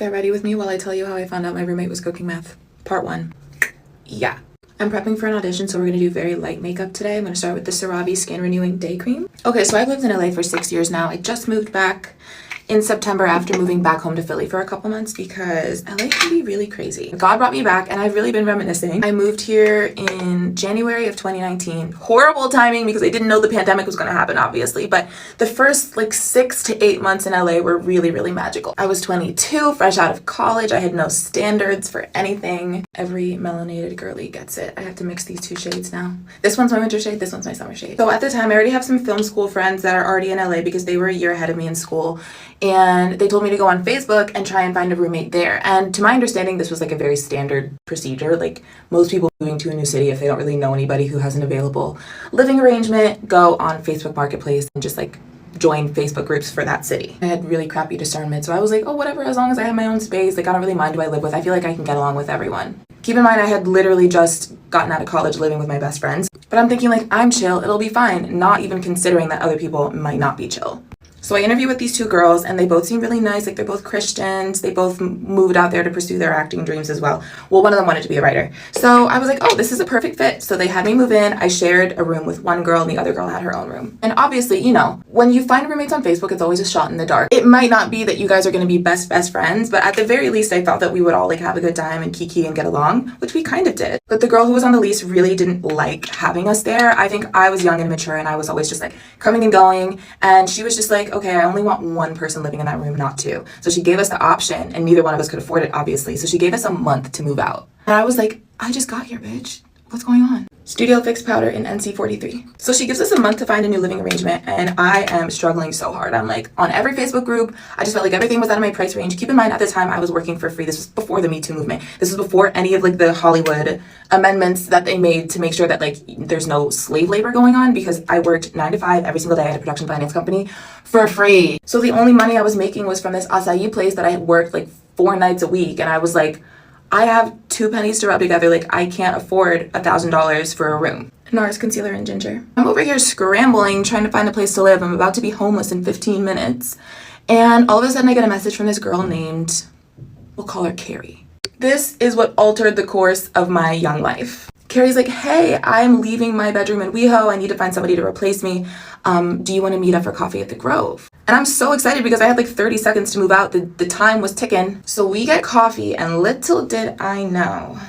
Get ready with me while I tell you how I found out my roommate was cooking meth. Part 1. Yeah. I'm prepping for an audition, so we're going to do very light makeup today. I'm going to start with the CeraVe Skin Renewing Day Cream. Okay, so I've lived in LA for 6 years now. I just moved back in September after moving back home to Philly for a couple months because LA can be really crazy. God brought me back and I've really been reminiscing. I moved here in January of 2019. Horrible timing because I didn't know the pandemic was going to happen, obviously, but the first like 6 to 8 months in LA were really magical. I was 22, fresh out of college. I had no standards for anything. Every melanated girly gets it. I have to mix these two shades now. This one's my winter shade, this one's my summer shade. So at the time, I already have some film school friends that are already in LA because they were a year ahead of me in school. And they told me to go on Facebook and try and find a roommate there. And to my understanding, this was like a very standard procedure. Like most people moving to a new city, if they don't really know anybody who has an available living arrangement, go on Facebook Marketplace and just like join Facebook groups for that city. I had really crappy discernment, so I was like, oh, whatever, as long as I have my own space, like I don't really mind who I live with. I feel like I can get along with everyone. Keep in mind, I had literally just gotten out of college living with my best friends, but I'm thinking like, I'm chill, it'll be fine, not even considering that other people might not be chill. So I interviewed with these two girls and they both seem really nice. Like they're both Christians. They both moved out there to pursue their acting dreams as well. Well, one of them wanted to be a writer. So I was like, oh, this is a perfect fit. So they had me move in. I shared a room with one girl and the other girl had her own room. And obviously, you know, when you find roommates on Facebook, it's always a shot in the dark. It might not be that you guys are going to be best friends, but at the very least, I thought that we would all like have a good time and kiki and get along, which we kind of did. But the girl who was on the lease really didn't like having us there. I think I was young and mature and I was always just like coming and going. And she was just like, okay, I only want one person living in that room, not two. So she gave us the option and neither one of us could afford it, obviously. So she gave us a month to move out. And I was like, I just got here, bitch. What's going on? Studio Fix powder in NC43. So she gives us a month to find a new living arrangement and I am struggling so hard. I'm like on every Facebook group. I just felt like everything was out of my price range. Keep in mind at the time I was working for free. This was before the Me Too movement. This was before any of like the Hollywood amendments that they made to make sure that like there's no slave labor going on, because I worked 9 to 5 every single day at a production finance company for free. So the only money I was making was from this acai place that I had worked like 4 nights a week. And I was like, I have 2 pennies to rub together. Like I can't afford $1,000 for a room. NARS concealer and ginger. I'm over here scrambling, trying to find a place to live. I'm about to be homeless in 15 minutes. And all of a sudden I get a message from this girl named, we'll call her Carrie. This is what altered the course of my young life. Carrie's like, hey, I'm leaving my bedroom in WeHo. I need to find somebody to replace me. Do you want to meet up for coffee at the Grove? And I'm so excited because I had like 30 seconds to move out. The time was ticking. So we get coffee and little did I know.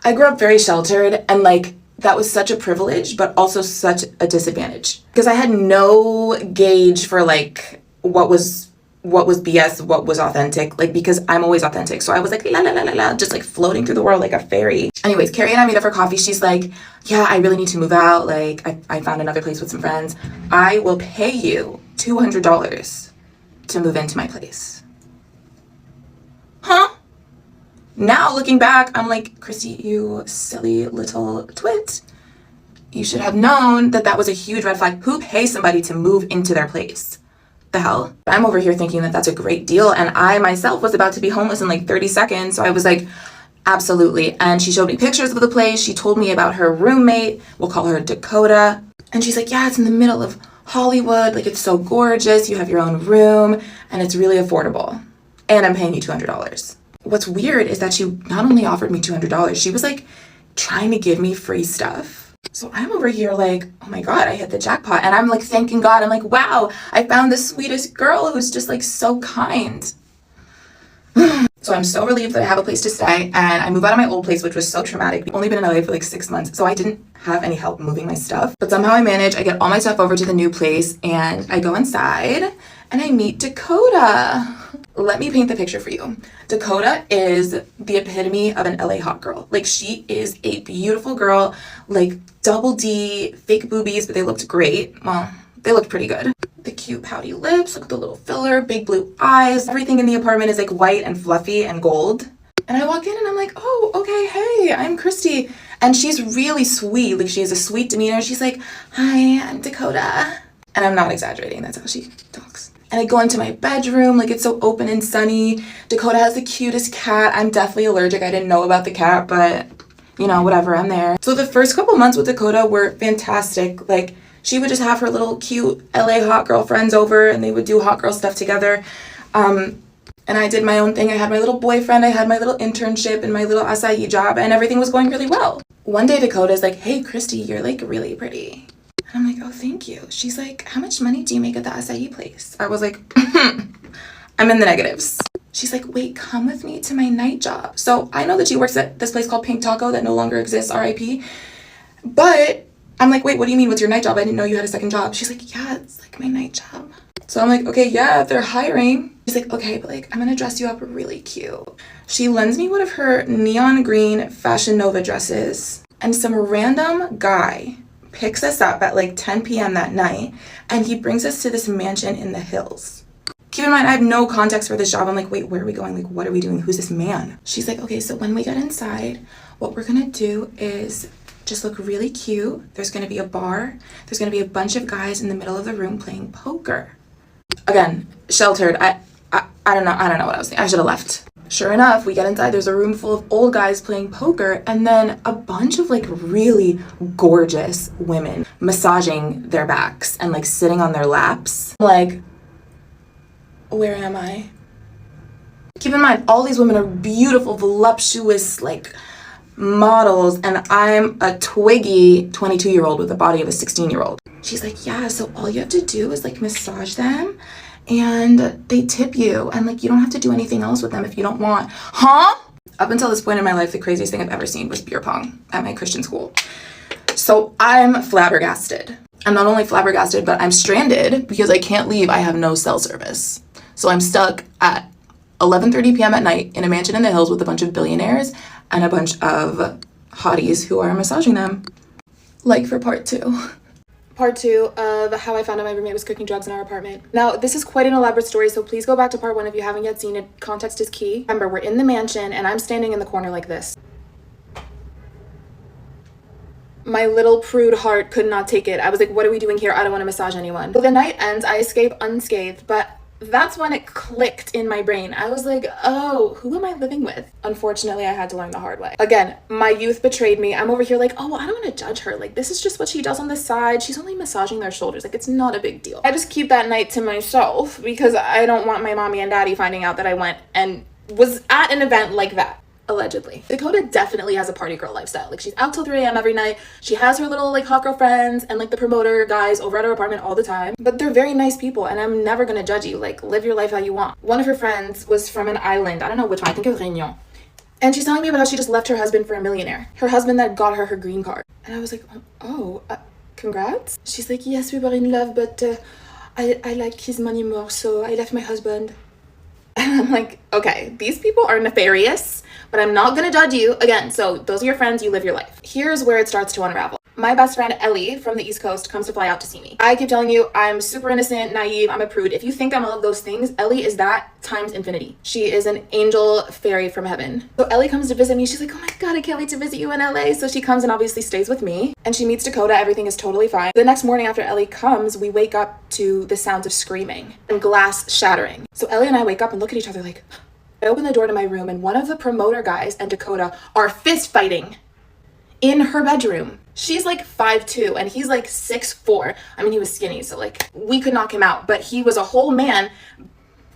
I grew up very sheltered and like that was such a privilege, but also such a disadvantage because I had no gauge for like what was BS, what was authentic, like because I'm always authentic. So I was like, la la la la la, just like floating through the world like a fairy. Anyways, Carrie and I meet up for coffee. She's like, yeah, I really need to move out. Like I found another place with some friends. I will pay you $200 to move into my place. Huh? Now looking back, I'm like, Christy, you silly little twit. You should have known that that was a huge red flag. Who pays somebody to move into their place? The hell? I'm over here thinking that that's a great deal, and I myself was about to be homeless in like 30 seconds, so I was like, absolutely. And she showed me pictures of the place. She told me about her roommate, we'll call her Dakota, and she's like, yeah, it's in the middle of Hollywood, like it's so gorgeous, you have your own room and it's really affordable, and I'm paying you $200. What's weird is that she not only offered me $200, she was like trying to give me free stuff. So I'm over here like, oh my God, I hit the jackpot. And I'm like thanking God. I'm like, wow, I found the sweetest girl who's just like so kind. So I'm so relieved that I have a place to stay, and I move out of my old place, which was so traumatic. I've only been in LA for like 6 months, so I didn't have any help moving my stuff. But somehow I manage. I get all my stuff over to the new place and I go inside and I meet Dakota. Let me paint the picture for you. Dakota is the epitome of an LA hot girl. Like she is a beautiful girl, like double D, fake boobies, but they looked great. Well, they looked pretty good. The cute pouty lips, look at the little filler, big blue eyes. Everything in the apartment is like white and fluffy and gold. And I walk in and I'm like, oh, okay, hey, I'm Christy. And she's really sweet. Like she has a sweet demeanor. She's like, hi, I'm Dakota. And I'm not exaggerating, that's how she talks. And I go into my bedroom, like it's so open and sunny. Dakota has the cutest cat. I'm definitely allergic. I didn't know about the cat, but you know, whatever, I'm there. So the first couple months with Dakota were fantastic. Like she would just have her little cute LA hot girl friends over and they would do hot girl stuff together. And I did my own thing. I had my little boyfriend, I had my little internship and my little acai job, and everything was going really well. One day Dakota's like, hey, Christy, you're like really pretty. And I'm like, oh, thank you. She's like, how much money do you make at the acai place? I was like, I'm in the negatives. She's like, wait, come with me to my night job. So I know that she works at this place called Pink Taco that no longer exists, RIP. But I'm like, wait, what do you mean? What's your night job? I didn't know you had a second job. She's like, yeah, it's like my night job. So I'm like, okay, yeah, they're hiring. She's like, okay, but like, I'm gonna dress you up really cute. She lends me one of her neon green Fashion Nova dresses, and some random guy picks us up at like 10 p.m. that night, and he brings us to this mansion in the hills. Keep in mind, I have no context for this job. I'm like, wait, where are we going? Like, what are we doing? Who's this man? She's like, okay, so when we get inside, what we're gonna do is just look really cute. There's gonna be a bar. There's gonna be a bunch of guys in the middle of the room playing poker. Again, sheltered. I don't know what I was thinking. I should have left. Sure enough, we get inside. There's a room full of old guys playing poker, and then a bunch of like really gorgeous women massaging their backs and like sitting on their laps. Like, where am I? Keep in mind, all these women are beautiful, voluptuous, like models, and I'm a twiggy 22-year-old with the body of a 16-year-old. She's like, yeah, so all you have to do is like massage them and they tip you, and like you don't have to do anything else with them if you don't want. Huh? Up until this point in my life, the craziest thing I've ever seen was beer pong at my Christian school. So I'm flabbergasted. I'm not only flabbergasted, but I'm stranded because I can't leave. I have no cell service. So I'm stuck at 11:30 p.m. at night in a mansion in the hills with a bunch of billionaires and a bunch of hotties who are massaging them. Like for part 2. Part 2 of how I found out my roommate was cooking drugs in our apartment. Now, this is quite an elaborate story, so please go back to part 1 if you haven't yet seen it. Context is key. Remember, we're in the mansion and I'm standing in the corner like this. My little prude heart could not take it. I was like, what are we doing here? I don't want to massage anyone. So the night ends, I escape unscathed, but that's when it clicked in my brain. I was like, oh, who am I living with? Unfortunately, I had to learn the hard way. Again, my youth betrayed me. I'm over here like, oh, I don't want to judge her. Like, this is just what she does on the side. She's only massaging their shoulders. Like, it's not a big deal. I just keep that night to myself because I don't want my mommy and daddy finding out that I went and was at an event like that. Allegedly. Dakota definitely has a party girl lifestyle. Like, she's out till 3 a.m. every night. She has her little like hot girl friends and like the promoter guys over at her apartment all the time. But they're very nice people and I'm never gonna judge you. Like, live your life how you want. One of her friends was from an island. I don't know which one. I think it was Réunion. And she's telling me about how she just left her husband for a millionaire. Her husband that got her green card. And I was like, congrats? She's like, yes, we were in love, but I like his money more, so I left my husband. And I'm like, okay, these people are nefarious, but I'm not gonna judge you. Again, so those are your friends, you live your life. Here's where it starts to unravel. My best friend Ellie from the East Coast comes to fly out to see me. I keep telling you, I'm super innocent, naive, I'm a prude. If you think I'm all of those things, Ellie is that times infinity. She is an angel fairy from heaven. So Ellie comes to visit me. She's like, oh my God, I can't wait to visit you in LA. So she comes and obviously stays with me. And she meets Dakota. Everything is totally fine. The next morning after Ellie comes, we wake up to the sounds of screaming and glass shattering. So Ellie and I wake up and look at each other like, I open the door to my room and one of the promoter guys and Dakota are fist fighting in her bedroom. She's like 5'2" and he's like 6'4". I mean, he was skinny, so like we could knock him out, but he was a whole man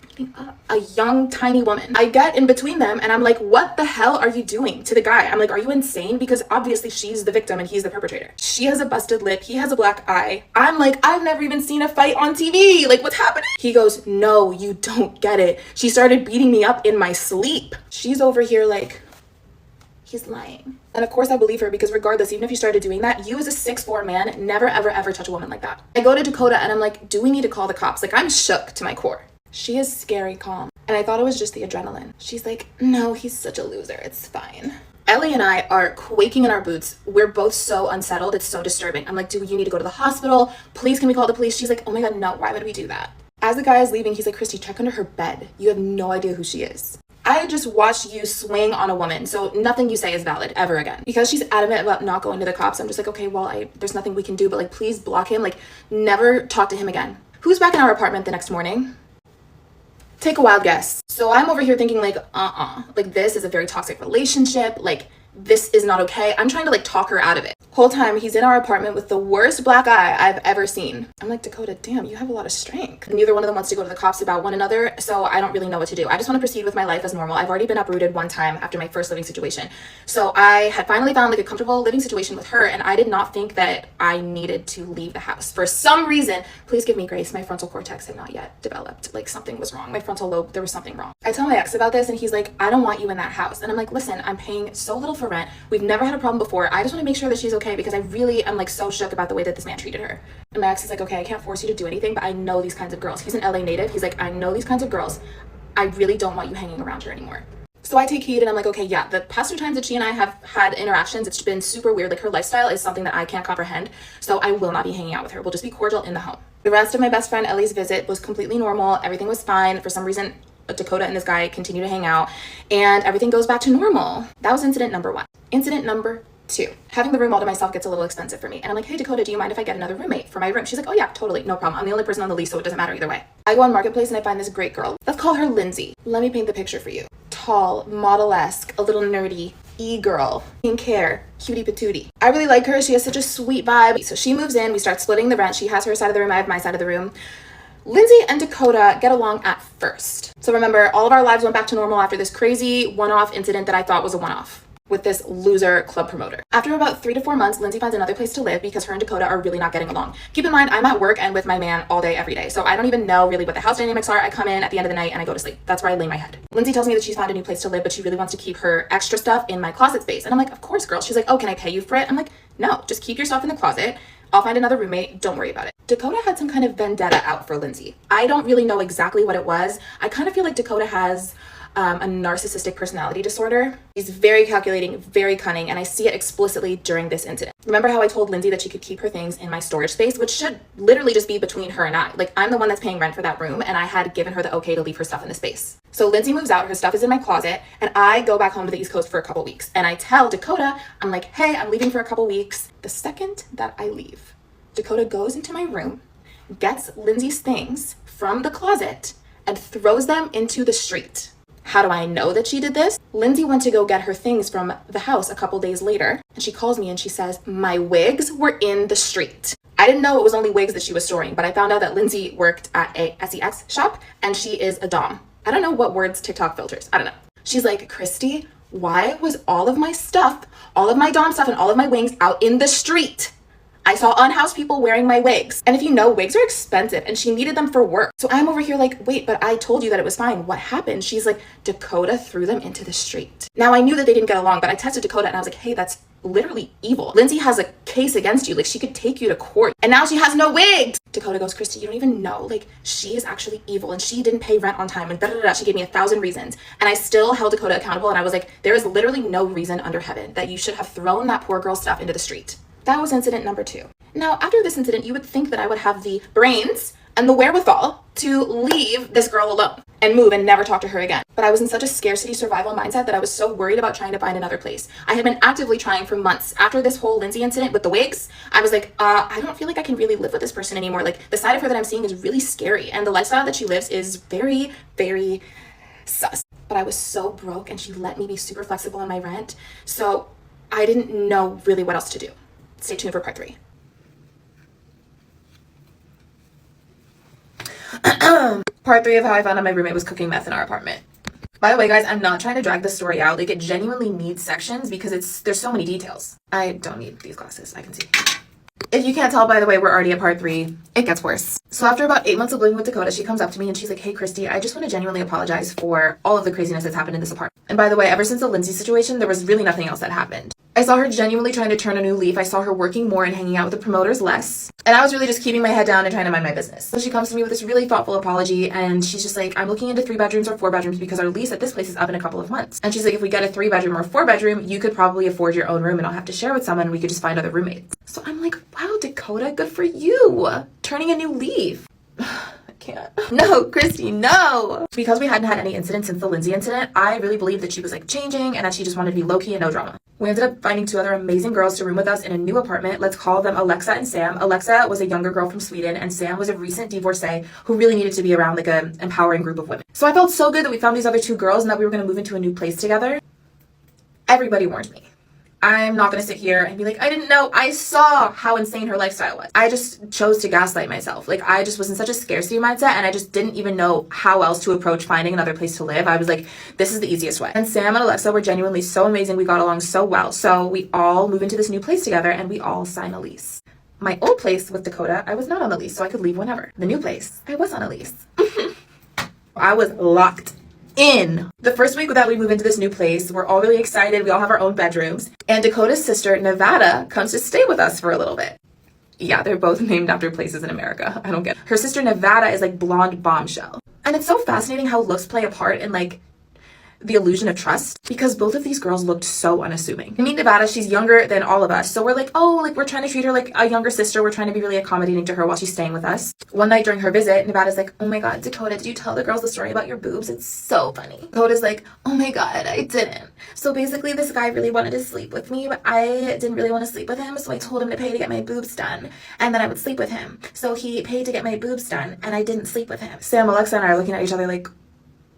beating up a young, tiny woman. I get in between them and I'm like, what the hell are you doing to the guy? I'm like, are you insane? Because obviously she's the victim and he's the perpetrator. She has a busted lip. He has a black eye. I'm like, I've never even seen a fight on TV. Like, what's happening? He goes, no, you don't get it. She started beating me up in my sleep. She's over here like, he's lying. And of course I believe her because regardless, even if you started doing that, you as a 6'4" man, never ever ever touch a woman like that. I go to Dakota and I'm like, do we need to call the cops? Like, I'm shook to my core. She is scary calm. And I thought it was just the adrenaline. She's like, no, he's such a loser. It's fine. Ellie and I are quaking in our boots. We're both so unsettled. It's so disturbing. I'm like, do you need to go to the hospital? Please, can we call the police? She's like, oh my God, no, why would we do that? As the guy is leaving, he's like, Christy, check under her bed. You have no idea who she is. I just watched you swing on a woman, so nothing you say is valid ever again. Because she's adamant about not going to the cops, I'm just like, okay, well, there's nothing we can do, but like, please block him. Like, never talk to him again. Who's back in our apartment the next morning? Take a wild guess. So I'm over here thinking like, like this is a very toxic relationship. Like, this is not okay. I'm trying to like talk her out of it. Whole time he's in our apartment with the worst black eye I've ever seen. I'm like, Dakota, damn, you have a lot of strength. Neither one of them wants to go to the cops about one another, so I don't really know what to do. I just want to proceed with my life as normal. I've already been uprooted one time after my first living situation. So I had finally found like a comfortable living situation with her, and I did not think that I needed to leave the house. For some reason, please give me grace, my frontal cortex had not yet developed. Like something was wrong. My frontal lobe, there was something wrong. I tell my ex about this and he's like, I don't want you in that house. And I'm like, listen, I'm paying so little for rent. We've never had a problem before. I just want to make sure that she's okay because I really am like so shook about the way that this man treated her. And my ex is like, okay, I can't force you to do anything, but I know these kinds of girls. He's an LA native. He's like, I know these kinds of girls. I really don't want you hanging around her anymore. So I take heed and I'm like, okay, yeah, the past 2 times that she and I have had interactions, it's been super weird. Like her lifestyle is something that I can't comprehend. So I will not be hanging out with her. We'll just be cordial in the home. The rest of my best friend Ellie's visit was completely normal. Everything was fine. For some reason, Dakota and this guy continue to hang out and everything goes back to normal. That was incident number 1. Incident number 2. Having the room all to myself gets a little expensive for me. And I'm like, hey, Dakota, do you mind if I get another roommate for my room? She's like, oh yeah, totally. No problem. I'm the only person on the lease, so it doesn't matter either way. I go on Marketplace and I find this great girl. Let's call her Lindsay. Let me paint the picture for you. Tall, model-esque, a little nerdy, e-girl, pink hair, cutie patootie. I really like her. She has such a sweet vibe. So she moves in. We start splitting the rent. She has her side of the room. I have my side of the room. Lindsay and Dakota get along at first. So remember, all of our lives went back to normal after this crazy one-off incident that I thought was a one-off with this loser club promoter. After about 3 to 4 months, Lindsay finds another place to live because her and Dakota are really not getting along. Keep in mind, I'm at work and with my man all day, every day. So I don't even know really what the house dynamics are. I come in at the end of the night and I go to sleep. That's where I lay my head. Lindsay tells me that she's found a new place to live, but she really wants to keep her extra stuff in my closet space. And I'm like, of course, girl. She's like, oh, can I pay you for it? I'm like, no, just keep your stuff in the closet. I'll find another roommate. Don't worry about it. Dakota had some kind of vendetta out for Lindsay. I don't really know exactly what it was. I kind of feel like Dakota has a narcissistic personality disorder. He's very calculating, very cunning, and I see it explicitly during this incident. Remember how I told Lindsay that she could keep her things in my storage space, which should literally just be between her and I. Like, I'm the one that's paying rent for that room, and I had given her the okay to leave her stuff in the space. So Lindsay moves out, her stuff is in my closet, and I go back home to the East Coast for a couple weeks. And I tell Dakota, I'm like, hey, I'm leaving for a couple weeks. The second that I leave, Dakota goes into my room, gets Lindsay's things from the closet, and throws them into the street. How do I know that she did this? Lindsay went to go get her things from the house a couple days later, and she calls me and she says, my wigs were in the street. I didn't know it was only wigs that she was storing, but I found out that Lindsay worked at a sex shop and she is a dom. I don't know what words TikTok filters. I don't know. She's like, Christy, why was all of my stuff, all of my dom stuff and all of my wings out in the street? I saw unhoused people wearing my wigs. And if you know, wigs are expensive and she needed them for work. So I'm over here like, wait, but I told you that it was fine. What happened? She's like, Dakota threw them into the street. Now I knew that they didn't get along, but I texted Dakota and I was like, hey, that's literally evil. Lindsay has a case against you. Like, she could take you to court and now she has no wigs. Dakota goes, Christy, you don't even know. Like, she is actually evil and she didn't pay rent on time and da da da. She gave me 1,000 reasons. And I still held Dakota accountable. And I was like, there is literally no reason under heaven that you should have thrown that poor girl's stuff into the street. That was incident number 2. Now, after this incident, you would think that I would have the brains and the wherewithal to leave this girl alone and move and never talk to her again. But I was in such a scarcity survival mindset that I was so worried about trying to find another place. I had been actively trying for months. After this whole Lindsay incident with the wigs, I was like, I don't feel like I can really live with this person anymore. Like, the side of her that I'm seeing is really scary. And the lifestyle that she lives is very, very sus. But I was so broke and she let me be super flexible on my rent. So I didn't know really what else to do. Stay tuned for part 3. Part 3 of how I found out my roommate was cooking meth in our apartment. By the way, guys, I'm not trying to drag the story out. Like, it genuinely needs sections because there's so many details. I don't need these glasses. I can see. If you can't tell, by the way, we're already at part 3. It gets worse. So after about 8 months of living with Dakota, she comes up to me and she's like, hey, Christy, I just want to genuinely apologize for all of the craziness that's happened in this apartment. And by the way, ever since the Lindsay situation, there was really nothing else that happened. I saw her genuinely trying to turn a new leaf. I saw her working more and hanging out with the promoters less. And I was really just keeping my head down and trying to mind my business. So she comes to me with this really thoughtful apology and she's just like, I'm looking into 3 bedrooms or 4 bedrooms because our lease at this place is up in a couple of months. And she's like, if we get a 3 bedroom or 4 bedroom, you could probably afford your own room and not have to share with someone. We could just find other roommates. So I'm like, wow, Dakota, good for you. Turning a new leaf. Can't. No, Christy, no. Because we hadn't had any incidents since the Lindsay incident, I really believed that she was like changing and that she just wanted to be low-key and no drama. We ended up finding 2 other amazing girls to room with us in a new apartment. Let's call them Alexa and Sam. Alexa was a younger girl from Sweden and Sam was a recent divorcee who really needed to be around like an empowering group of women. So I felt so good that we found these other 2 girls and that we were going to move into a new place together. Everybody warned me. I'm not going to sit here and be like, I didn't know. I saw how insane her lifestyle was. I just chose to gaslight myself. Like, I just was in such a scarcity mindset, and I just didn't even know how else to approach finding another place to live. I was like, this is the easiest way. And Sam and Alexa were genuinely so amazing. We got along so well. So we all move into this new place together, and we all sign a lease. My old place with Dakota, I was not on the lease, so I could leave whenever. The new place, I was on a lease. I was locked in. The first week that we move into this new place, we're all really excited. We all have our own bedrooms. And Dakota's sister, Nevada, comes to stay with us for a little bit. Yeah, they're both named after places in America. I don't get it. Her sister, Nevada, is like blonde bombshell. And it's so fascinating how looks play a part in like the illusion of trust, because both of these girls looked so unassuming. I mean, Nevada, she's younger than all of us, so we're like, oh, like we're trying to treat her like a younger sister. We're trying to be really accommodating to her while she's staying with us. One night during her visit, Nevada's like, oh my god, Dakota, did you tell the girls the story about your boobs? It's so funny. Dakota's like, oh my god, I didn't. So basically this guy really wanted to sleep with me, but I didn't really want to sleep with him, so I told him to pay to get my boobs done, and then I would sleep with him. So he paid to get my boobs done, and I didn't sleep with him. Sam, Alexa, and I are looking at each other like,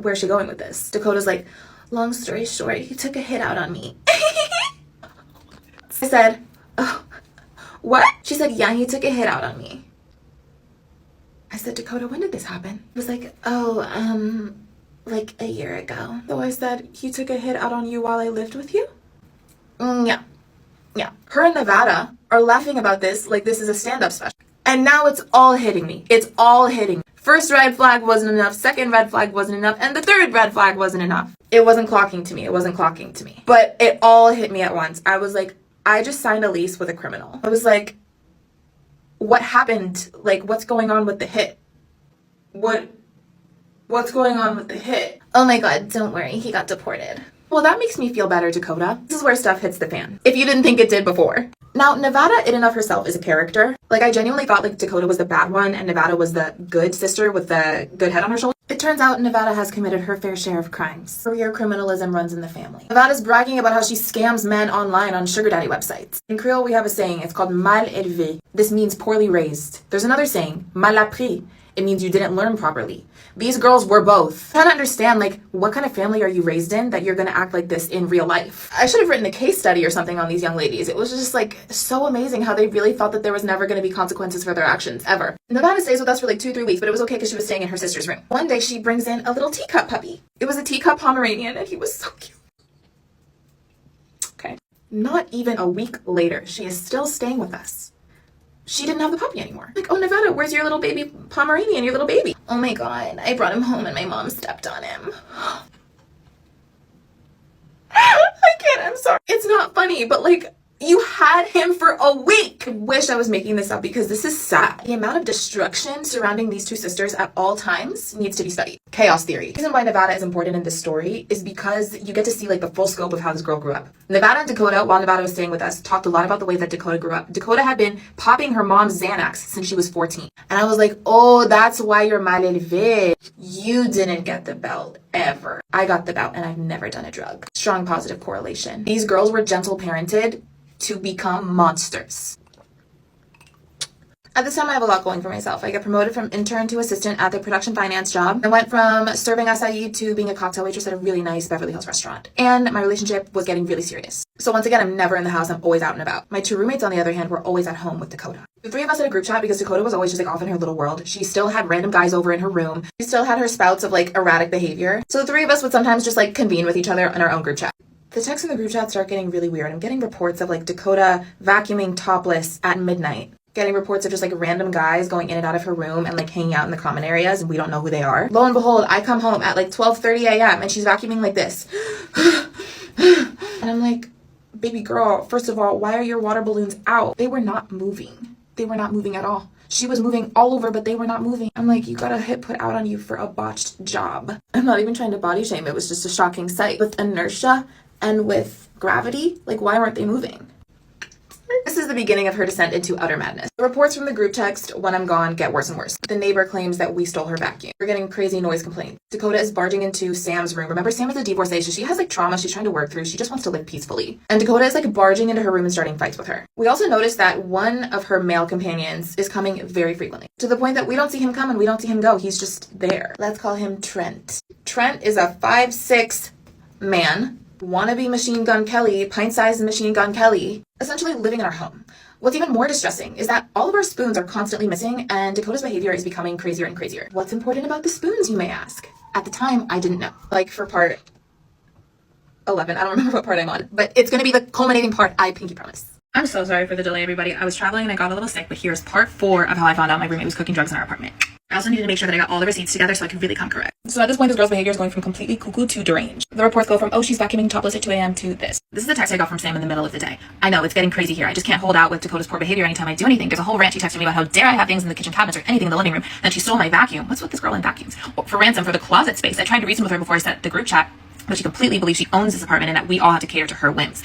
where's she going with this? Dakota's like, long story short, he took a hit out on me. I said, oh, what? She said, yeah, he took a hit out on me. I said, Dakota, when did this happen? It was like, oh, like a year ago. So I said, he took a hit out on you while I lived with you? Yeah. Yeah. Her and Nevada are laughing about this like this is a stand-up special. And now it's all hitting me. It's all hitting me. First red flag wasn't enough, second red flag wasn't enough, and the third red flag wasn't enough. It wasn't clocking to me. It wasn't clocking to me. But it all hit me at once. I was like, I just signed a lease with a criminal. I was like, what happened? Like, what's going on with the hit? What's going on with the hit? Oh my god, don't worry, he got deported. Well, that makes me feel better, Dakota. This is where stuff hits the fan. If you didn't think it did before. Now, Nevada in and of herself is a character. Like, I genuinely thought like Dakota was the bad one and Nevada was the good sister with the good head on her shoulder. It turns out Nevada has committed her fair share of crimes. Career criminalism runs in the family. Nevada's bragging about how she scams men online on sugar daddy websites. In Creole, we have a saying. It's called mal élevé. This means poorly raised. There's another saying, mal appris. It means you didn't learn properly. These girls were both. Trying to understand, like, what kind of family are you raised in that you're gonna act like this in real life? I should have written a case study or something on these young ladies. It was just, like, so amazing how they really thought that there was never gonna be consequences for their actions, ever. Nevada stays with us for, like, 2-3 weeks, but it was okay because she was staying in her sister's room. One day, she brings in a little teacup puppy. It was a teacup Pomeranian, and he was so cute. Okay. Not even a week later, she is still staying with us. She didn't have the puppy anymore. Like, oh, Nevada, where's your little baby Pomeranian, your little baby? Oh my god, I brought him home and my mom stepped on him. I can't, I'm sorry. It's not funny, but like, you had him for a week. I wish I was making this up because this is sad. The amount of destruction surrounding these two sisters at all times needs to be studied. Chaos theory. The reason why Nevada is important in this story is because you get to see like the full scope of how this girl grew up. Nevada and Dakota, while Nevada was staying with us, talked a lot about the way that Dakota grew up. Dakota had been popping her mom's Xanax since she was 14. And I was like, oh, that's why you're mal élevé. You didn't get the belt ever. I got the belt and I've never done a drug. Strong positive correlation. These girls were gentle parented to become monsters. At this time, I have a lot going for myself. I get promoted from intern to assistant at the production finance job. I went from serving acai to being a cocktail waitress at a really nice Beverly Hills restaurant. And my relationship was getting really serious. So once again, I'm never in the house. I'm always out and about. My two roommates, on the other hand, were always at home with Dakota. The three of us had a group chat because Dakota was always just like off in her little world. She still had random guys over in her room. She still had her spouts of like erratic behavior. So the three of us would sometimes just like convene with each other in our own group chat. The texts in the group chat start getting really weird. I'm getting reports of like Dakota vacuuming topless at midnight. Getting reports of just like random guys going in and out of her room and like hanging out in the common areas and we don't know who they are. Lo and behold, I come home at like 12:30 a.m. and she's vacuuming like this. And I'm like, baby girl, first of all, why are your water balloons out? They were not moving. They were not moving at all. She was moving all over, but they were not moving. I'm like, you got a hit put out on you for a botched job. I'm not even trying to body shame. It was just a shocking sight. With inertia and with gravity, like why weren't they moving? This is the beginning of her descent into utter madness. The reports from the group text when I'm gone get worse and worse. The neighbor claims that we stole her vacuum. We're getting crazy noise complaints. Dakota is barging into Sam's room. Remember, Sam is a divorcee, so she has like trauma she's trying to work through. She just wants to live peacefully. And Dakota is like barging into her room and starting fights with her. We also notice that one of her male companions is coming very frequently, to the point that we don't see him come and we don't see him go. He's just there. Let's call him Trent. Trent is a 5'6" man Wannabe Machine Gun Kelly, pint-sized Machine Gun Kelly, essentially living in our home. What's even more distressing is that all of our spoons are constantly missing and Dakota's behavior is becoming crazier and crazier. What's important about the spoons, you may ask? At the time, I didn't know. Like for part 11, I don't remember what part I'm on, but it's gonna be the culminating part, I pinky promise. I'm so sorry for the delay, everybody. I was traveling and I got a little sick, but here's part 4 of how I found out my roommate was cooking drugs in our apartment. I also needed to make sure that I got all the receipts together so I could really come correct. So at this point, this girl's behavior is going from completely cuckoo to deranged. The reports go from, oh, she's vacuuming topless at 2 a.m. to this. This is the text I got from Sam in the middle of the day. I know, it's getting crazy here. I just can't hold out with Dakota's poor behavior anytime I do anything. There's a whole rant she texted me about how dare I have things in the kitchen cabinets or anything in the living room. Then she stole my vacuum. What's with this girl and vacuums? For ransom for the closet space. I tried to reason with her before I sent the group chat, but she completely believes she owns this apartment and that we all have to cater to her whims.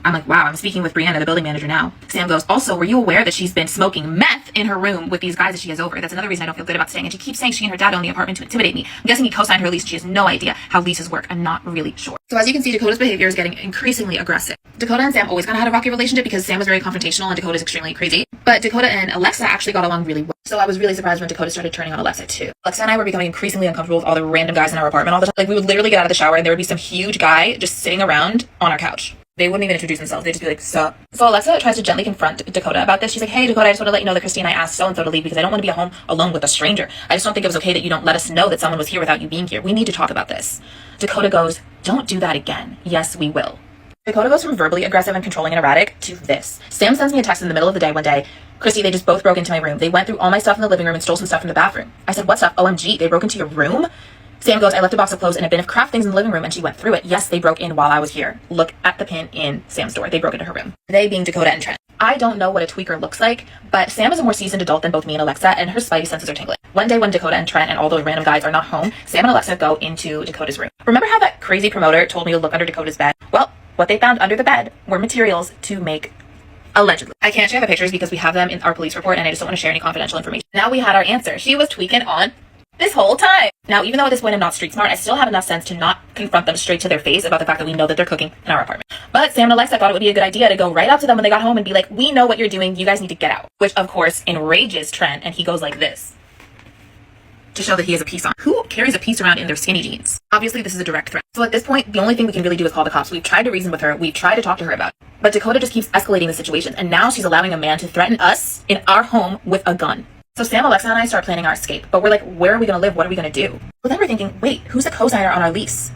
I'm like, wow, I'm speaking with Brianna, the building manager now. Sam goes, also, were you aware that she's been smoking meth in her room with these guys that she has over? That's another reason I don't feel good about staying. And she keeps saying she and her dad own the apartment to intimidate me. I'm guessing he co-signed her lease and she has no idea how leases work. I'm not really sure. So as you can see, Dakota's behavior is getting increasingly aggressive. Dakota and Sam always kind of had a rocky relationship because Sam was very confrontational and Dakota's extremely crazy. But Dakota and Alexa actually got along really well. So I was really surprised when Dakota started turning on Alexa too. Alexa and I were becoming increasingly uncomfortable with all the random guys in our apartment all the time. Like we would literally get out of the shower and there would be some huge guy just sitting around on our couch. They wouldn't even introduce themselves. They'd just be like, sup. So Alexa tries to gently confront Dakota about this. She's like, hey, Dakota, I just want to let you know that Christy and I asked so-and-so to leave because I don't want to be at home alone with a stranger. I just don't think it was okay that you don't let us know that someone was here without you being here. We need to talk about this. Dakota goes, don't do that again. Yes, we will. Dakota goes from verbally aggressive and controlling and erratic to this. Sam sends me a text in the middle of the day one day. Christy, they just both broke into my room. They went through all my stuff in the living room and stole some stuff from the bathroom. I said, what stuff? OMG, they broke into your room? Sam goes, I left a box of clothes and a bin of craft things in the living room and she went through it. Yes, they broke in while I was here. Look at the pin in Sam's door. They broke into her room. They being Dakota and Trent. I don't know what a tweaker looks like, but Sam is a more seasoned adult than both me and Alexa and her spidey senses are tingling. One day when Dakota and Trent and all those random guys are not home, Sam and Alexa go into Dakota's room. Remember how that crazy promoter told me to look under Dakota's bed? Well, what they found under the bed were materials to make allegedly. I can't share the pictures because we have them in our police report and I just don't want to share any confidential information. Now we had our answer. She was tweaking on this whole time. Now, even though at this point I'm not street smart, I still have enough sense to not confront them straight to their face about the fact that we know that they're cooking in our apartment. But Sam and Alexa thought it would be a good idea to go right up to them when they got home and be like, we know what you're doing, you guys need to get out. Which of course enrages Trent and he goes like this to show that he has a piece on. Who carries a piece around in their skinny jeans? Obviously this is a direct threat. So at this point, the only thing we can really do is call the cops. We've tried to reason with her, we've tried to talk to her about it. But Dakota just keeps escalating the situation and now she's allowing a man to threaten us in our home with a gun. So Sam, Alexa, and I start planning our escape, but we're like, where are we going to live? What are we going to do? Well, then we're thinking, wait, who's a co-signer on our lease?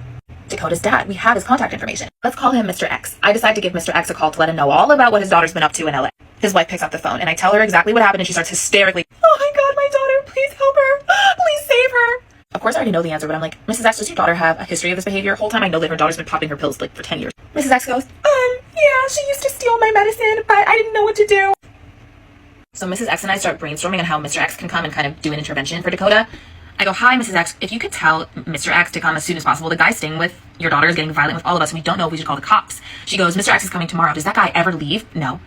Dakota's dad. We have his contact information. Let's call him Mr. X. I decide to give Mr. X a call to let him know all about what his daughter's been up to in LA. His wife picks up the phone, and I tell her exactly what happened, and she starts hysterically, oh my god, my daughter, please help her. Please save her. Of course, I already know the answer, but I'm like, Mrs. X, does your daughter have a history of this behavior? Whole time I know that her daughter's been popping her pills like for 10 years. Mrs. X goes, yeah, she used to steal my medicine, but I didn't know what to do. So Mrs. X and I start brainstorming on how Mr. X can come and kind of do an intervention for Dakota. I go, hi, Mrs. X, if you could tell Mr. X to come as soon as possible. The guy staying with your daughter is getting violent with all of us, and we don't know if we should call the cops. She goes, Mr. X is coming tomorrow. Does that guy ever leave? No.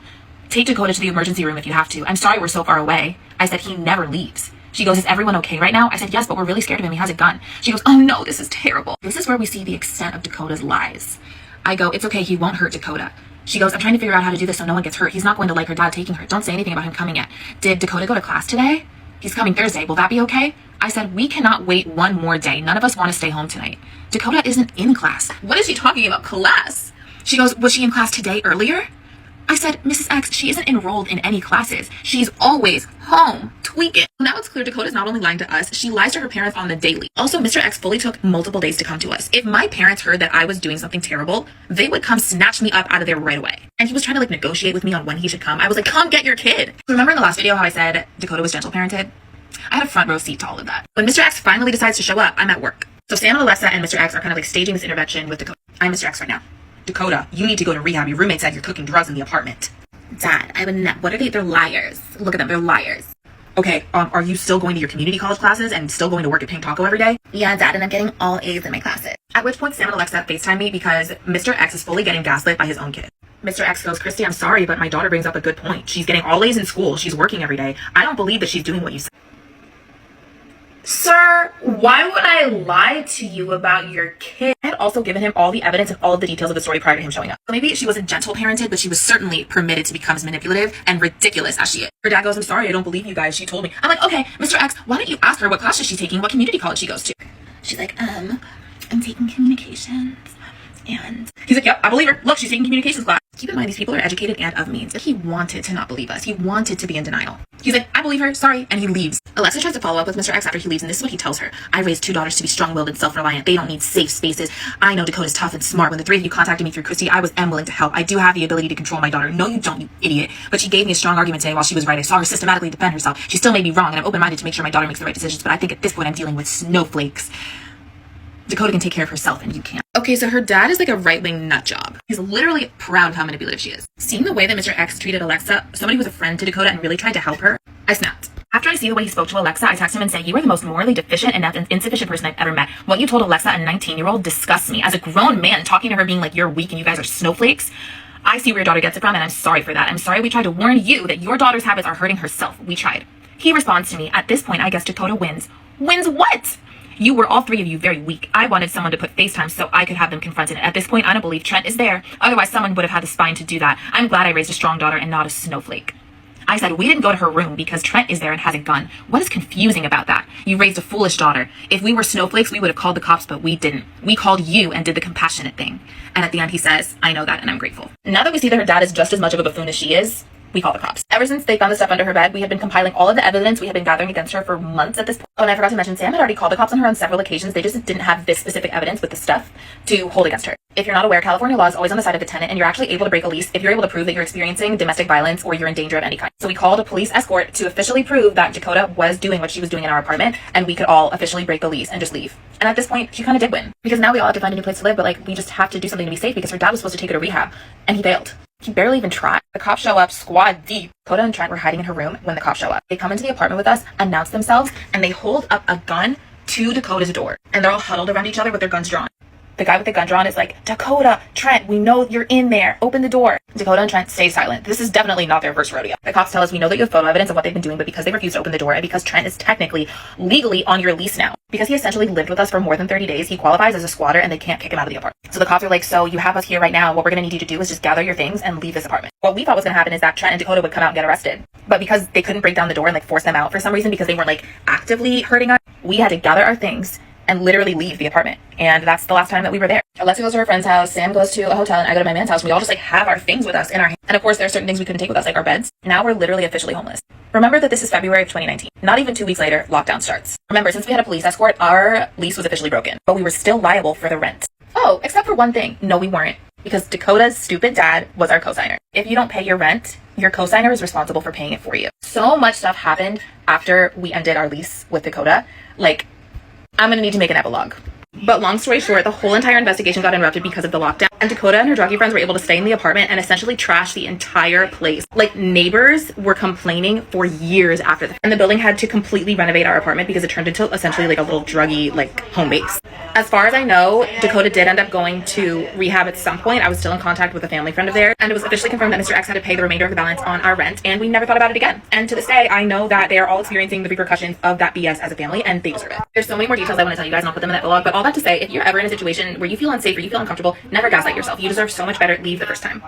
Take Dakota to the emergency room if you have to. I'm sorry we're so far away. I said, he never leaves. She goes, is everyone okay right now? I said, yes, but we're really scared of him. He has a gun. She goes, oh no, this is terrible. This is where we see the extent of Dakota's lies. I go, it's okay, he won't hurt Dakota. She goes, I'm trying to figure out how to do this so no one gets hurt. He's not going to like her dad taking her. Don't say anything about him coming yet. Did Dakota go to class today? He's coming Thursday. Will that be okay? I said, we cannot wait one more day. None of us want to stay home tonight. Dakota isn't in class. What is she talking about? Class? She goes, was she in class today earlier? I said, Mrs. X, she isn't enrolled in any classes. She's always home, tweaking. Now it's clear Dakota's not only lying to us, she lies to her parents on the daily. Also, Mr. X fully took multiple days to come to us. If my parents heard that I was doing something terrible, they would come snatch me up out of there right away. And he was trying to like negotiate with me on when he should come. I was like, come get your kid. Remember in the last video how I said Dakota was gentle parented? I had a front row seat to all of that. When Mr. X finally decides to show up, I'm at work. So Sam and Alexa and Mr. X are kind of like staging this intervention with Dakota. I'm Mr. X right now. Dakota, you need to go to rehab. Your roommate said you're cooking drugs in the apartment. Dad, I would not. What are they? They're liars. Look at them. They're liars. Okay, are you still going to your community college classes and still going to work at Pink Taco every day? Yeah, Dad, and I'm getting all A's in my classes. At which point Sam and Alexa FaceTime me because Mr. X is fully getting gaslit by his own kid. Mr. X goes, Christy, I'm sorry, but my daughter brings up a good point. She's getting all A's in school. She's working every day. I don't believe that she's doing what you said. Sir, why would I lie to you about your kid? I had also given him all the evidence and all of the details of the story prior to him showing up. So maybe she wasn't gentle parented, but she was certainly permitted to become as manipulative and ridiculous as she is. Her dad goes, I'm sorry, I don't believe you guys. She told me. I'm like, okay, Mr. X, why don't you ask her what classes she's taking, what community college she goes to? She's like, I'm taking communications And he's like, yep, I believe her. Look, she's taking communications class. Keep in mind, these people are educated and of means. He wanted to not believe us. He wanted to be in denial. He's like, I believe her, sorry, and he leaves. Alexa tries to follow up with Mr. X after he leaves, and this is what he tells her. I raised 2 daughters to be strong-willed and self-reliant. They don't need safe spaces. I know Dakota's tough and smart. When the 3 of you contacted me through Christy, I was willing to help. I do have the ability to control my daughter. No, you don't, you idiot. But she gave me a strong argument today while she was right. I saw her systematically defend herself. She still may be wrong, and I'm open-minded to make sure my daughter makes the right decisions, but I think at this point I'm dealing with snowflakes. Dakota can take care of herself, and you can't. Okay, so her dad is like a right-wing nut job. He's literally proud of how manipulative she is. Seeing the way that Mr. X treated Alexa, somebody who was a friend to Dakota and really tried to help her, I snapped. After I see the way he spoke to Alexa, I text him and say, you are the most morally deficient and insufficient person I've ever met. What you told Alexa, a 19-year-old, disgusts me. As a grown man, talking to her being like, you're weak and you guys are snowflakes, I see where your daughter gets it from, and I'm sorry for that. I'm sorry we tried to warn you that your daughter's habits are hurting herself. We tried. He responds to me, at this point, I guess Dakota wins. Wins what? You were, all 3 of you, very weak. I wanted someone to put FaceTime so I could have them confronted. At this point, I don't believe Trent is there. Otherwise, someone would have had the spine to do that. I'm glad I raised a strong daughter and not a snowflake. I said, we didn't go to her room because Trent is there and has a gun. What is confusing about that? You raised a foolish daughter. If we were snowflakes, we would have called the cops, but we didn't. We called you and did the compassionate thing. And at the end, he says, I know that and I'm grateful. Now that we see that her dad is just as much of a buffoon as she is, we call the cops. Ever since they found the stuff under her bed, we have been compiling all of the evidence we have been gathering against her for months at this point. Oh, and I forgot to mention, Sam had already called the cops on her on several occasions. They just didn't have this specific evidence with the stuff to hold against her. If you're not aware, California law is always on the side of the tenant, and you're actually able to break a lease if you're able to prove that you're experiencing domestic violence or you're in danger of any kind. So we called a police escort to officially prove that Dakota was doing what she was doing in our apartment, and we could all officially break the lease and just leave. And at this point, she kind of did win. Because now we all have to find a new place to live, but like, we just have to do something to be safe because her dad was supposed to take her to rehab, and he failed. He barely even tried. The cops show up squad deep. Dakota and Trent were hiding in her room when the cops show up. They come into the apartment with us, announce themselves, and they hold up a gun to Dakota's door. And they're all huddled around each other with their guns drawn. The guy with the gun drawn is like, Dakota, Trent, we know you're in there. Open the door. Dakota and Trent stay silent. This is definitely not their first rodeo. The cops tell us, we know that you have photo evidence of what they've been doing, but because they refused to open the door and because Trent is technically legally on your lease now, because he essentially lived with us for more than 30 days, he qualifies as a squatter and they can't kick him out of the apartment. So the cops are like, so you have us here right now. What we're going to need you to do is just gather your things and leave this apartment. What we thought was going to happen is that Trent and Dakota would come out and get arrested. But because they couldn't break down the door and like force them out for some reason because they weren't like actively hurting us, we had to gather our things and literally leave the apartment. And that's the last time that we were there. Alexa goes to her friend's house, Sam goes to a hotel, and I go to my man's house. And we all just like have our things with us in our hands. And of course, there are certain things we couldn't take with us, like our beds. Now we're literally officially homeless. Remember that this is February of 2019. Not even 2 weeks later, lockdown starts. Remember, since we had a police escort, our lease was officially broken, but we were still liable for the rent. Oh, except for one thing. No, we weren't. Because Dakota's stupid dad was our cosigner. If you don't pay your rent, your cosigner is responsible for paying it for you. So much stuff happened after we ended our lease with Dakota. Like, I'm gonna need to make an epilogue. But long story short, the whole entire investigation got interrupted because of the lockdown. And Dakota and her druggy friends were able to stay in the apartment and essentially trash the entire place. Like, neighbors were complaining for years after that. And the building had to completely renovate our apartment because it turned into essentially like a little druggy, like, home base. As far as I know, Dakota did end up going to rehab at some point. I was still in contact with a family friend of theirs. And it was officially confirmed that Mr. X had to pay the remainder of the balance on our rent. And we never thought about it again. And to this day, I know that they are all experiencing the repercussions of that BS as a family, and they deserve it. There's so many more details I want to tell you guys, and I'll put them in that vlog. But all that to say, if you're ever in a situation where you feel unsafe or you feel uncomfortable, never gaslight yourself. You deserve so much better. Leave the first time.